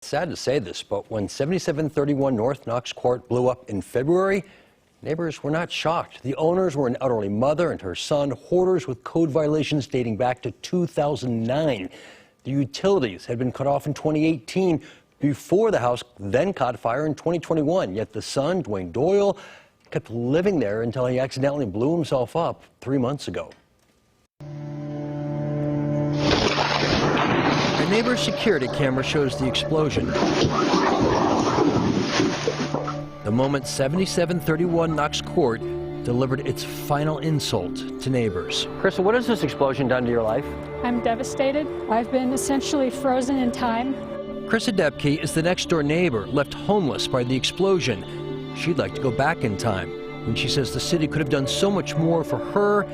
Sad to say this, but when 7731 North Knox Court blew up in February, neighbors were not shocked. The owners were an elderly mother and her son, hoarders with code violations dating back to 2009. The utilities had been cut off in 2018 before the house then caught fire in 2021. Yet the son, Dwayne Doyle, kept living there until he accidentally blew himself up 3 months ago. A neighbor's security camera shows the explosion. The moment 7731 Knox Court delivered its final insult to neighbors. Krista, what has this explosion done to your life? I'm devastated. I've been essentially frozen in time. Krista Depke is the next-door neighbor left homeless by the explosion. She'd like to go back in time, when she says the city could have done so much more for her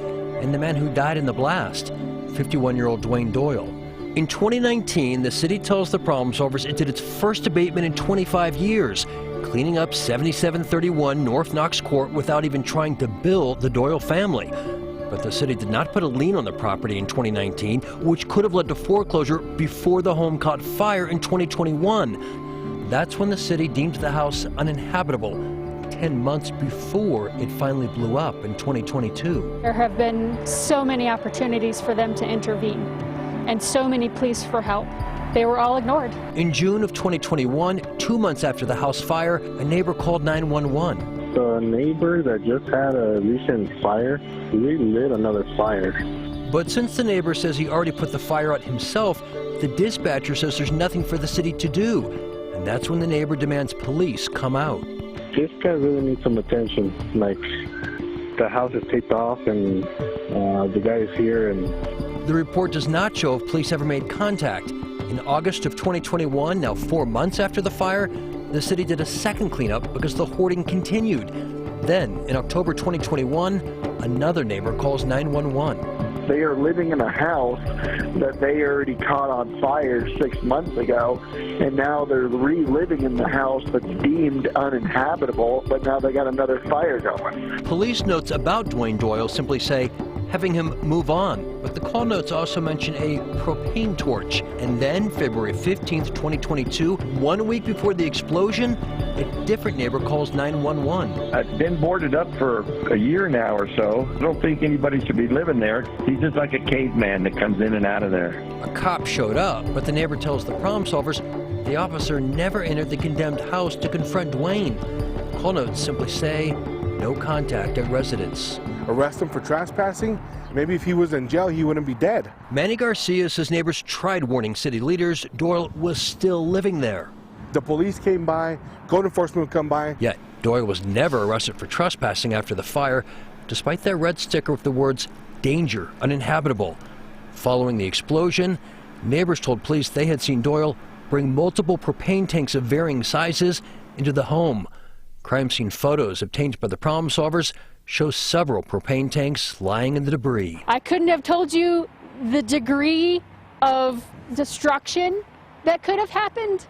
and the man who died in the blast, 51-year-old Dwayne Doyle. In 2019, the city tells the problem solvers it did its first abatement in 25 years, cleaning up 7731 North Knox Court without even trying to bill the Doyle family. But the city did not put a lien on the property in 2019, which could have led to foreclosure before the home caught fire in 2021. That's when the city deemed the house uninhabitable, 10 months before it finally blew up in 2022. There have been so many opportunities for them to intervene, and so many pleas for help. They were all ignored. In June of 2021, 2 months after the house fire, a neighbor called 911. The neighbor that just had a recent fire, he lit another fire. But since the neighbor says he already put the fire out himself, the dispatcher says there's nothing for the city to do. And that's when the neighbor demands police come out. This guy really needs some attention. Like, the house is taped off and the guy is here and... The report does not show if police ever made contact. In August of 2021, now 4 months after the fire, the city did a second cleanup because the hoarding continued. Then, in October 2021, another neighbor calls 911. They are living in a house that they already caught on fire 6 months ago, and now they're reliving in the house that's deemed uninhabitable, but now they got another fire going. Police notes about Dwayne Doyle simply say, having him move on. But the call notes also mention a propane torch. And then, February 15th, 2022, 1 week before the explosion, a different neighbor calls 911. I've been boarded up for a year now or so. I don't think anybody should be living there. He's just like a caveman that comes in and out of there. A cop showed up, but the neighbor tells the problem solvers the officer never entered the condemned house to confront Dwayne. Call notes simply say, no contact at residence. Arrest him for trespassing? Maybe if he was in jail, he wouldn't be dead. Manny Garcia says neighbors tried warning city leaders. Doyle was still living there. The police came by, code enforcement would come by. Yet Doyle was never arrested for trespassing after the fire, despite their red sticker with the words, danger, uninhabitable. Following the explosion, neighbors told police they had seen Doyle bring multiple propane tanks of varying sizes into the home. Crime scene photos obtained by the problem solvers show several propane tanks lying in the debris. I couldn't have told you the degree of destruction that could have happened,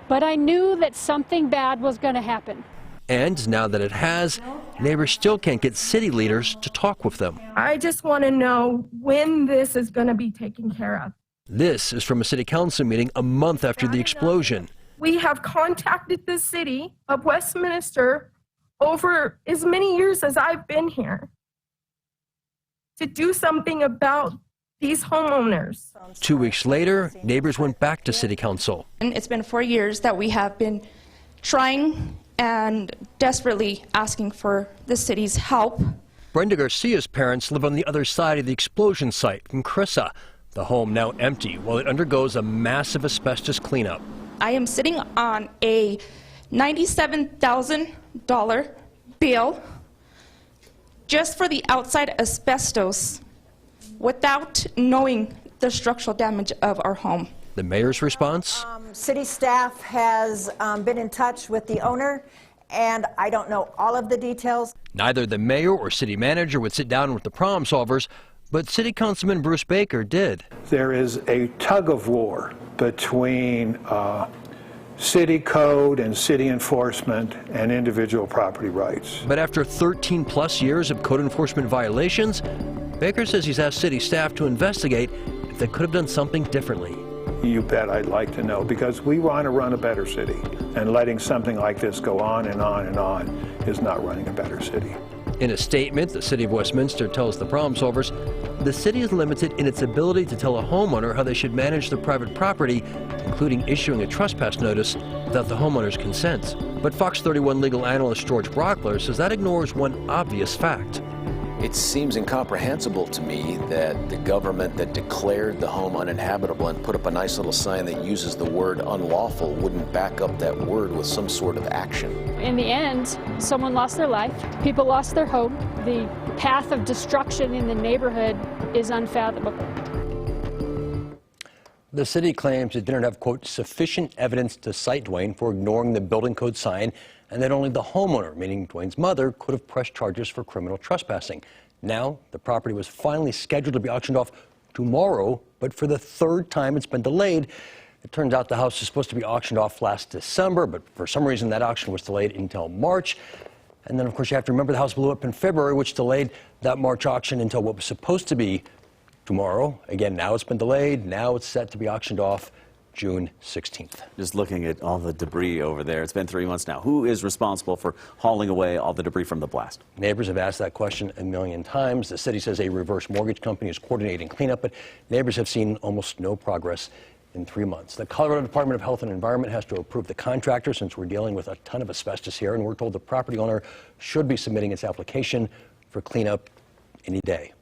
but I knew that something bad was going to happen. And now that it has, neighbors still can't get city leaders to talk with them. I just want to know when this is going to be taken care of. This is from a city council meeting a month after the explosion. We have contacted the city of Westminster over as many years as I've been here to do something about these homeowners. 2 weeks later, neighbors went back to city council. And it's been 4 years that we have been trying and desperately asking for the city's help. Brenda Garcia's parents live on the other side of the explosion site from Crissa. The home now empty while it undergoes a massive asbestos cleanup. I am sitting on a $97,000 bill just for the outside asbestos without knowing the structural damage of our home. The mayor's response? City staff has been in touch with the owner, and I don't know all of the details. Neither the mayor or city manager would sit down with the problem solvers, but City Councilman Bruce Baker did. There is a tug of war between city code and city enforcement and individual property rights. But after 13 plus years of code enforcement violations, Baker says he's asked city staff to investigate if they could have done something differently. You bet I'd like to know, because we want to run a better city, and letting something like this go on and on and on is not running a better city. In a statement, the City of Westminster tells the problem solvers the city is limited in its ability to tell a homeowner how they should manage their private property, including issuing a trespass notice without the homeowner's consent. But Fox 31 legal analyst George Brockler says that ignores one obvious fact. It seems incomprehensible to me that the government that declared the home uninhabitable and put up a nice little sign that uses the word unlawful wouldn't back up that word with some sort of action. In the end, someone lost their life, people lost their home. The path of destruction in the neighborhood is unfathomable. The city claims it didn't have, quote, sufficient evidence to cite Dwayne for ignoring the building code sign, and that only the homeowner, meaning Dwayne's mother, could have pressed charges for criminal trespassing. Now, the property was finally scheduled to be auctioned off tomorrow, but for the third time it's been delayed. It turns out the house was supposed to be auctioned off last December, but for some reason that auction was delayed until March. And then, of course, you have to remember the house blew up in February, which delayed that March auction until what was supposed to be tomorrow. Again, now it's been delayed. Now it's set to be auctioned off June 16th. Just looking at all the debris over there, it's been 3 months now. Who is responsible for hauling away all the debris from the blast? Neighbors have asked that question a million times. The city says a reverse mortgage company is coordinating cleanup, but neighbors have seen almost no progress in 3 months. The Colorado Department of Health and Environment has to approve the contractor, since we're dealing with a ton of asbestos here, and we're told the property owner should be submitting its application for cleanup any day.